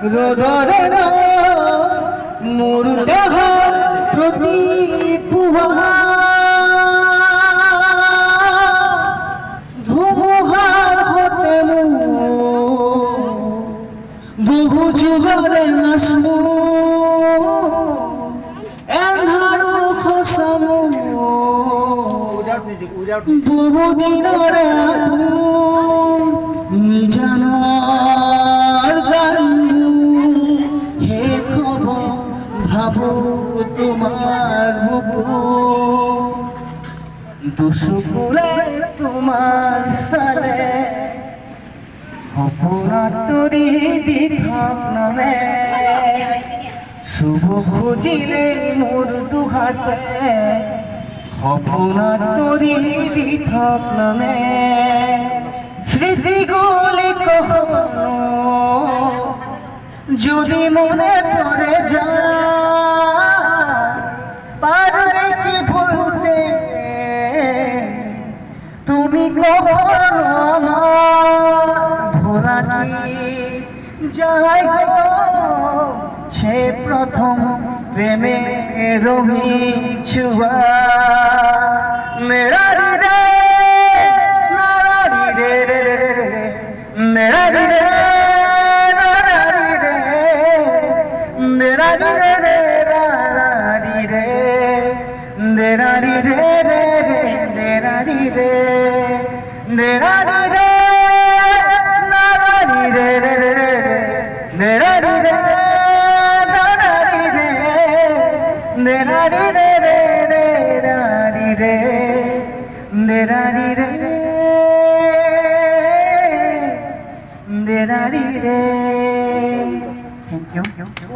রোদরে মোর দেহ প্রতি পুহা ধুমুহার হতে বহু যুগরে নাচমু এন্ধারু খসামু বহুদিনরে নিজানৰ গান হে কব ভাবো তোমার বুকু দুচকুলে তোমার চালে সপোনত তৰি দি থাক নামে চুব খুজিলে মোৰ দুহাতে সপোনত তৰি দি থাক নামে স্মৃতিগুলি কখনো যদি মনে পড়ে যায় পারবে কি ভুলতে তুমি কখনো আমার ভোলা কি যায় গো সে প্রথম প্রেমে রঙিন ছোঁয়া মেরা রে मेरा रे मेरा रे मेरा रे मेरा रे मेरा रे मेरा रे मेरा रे मेरा रे Thank you.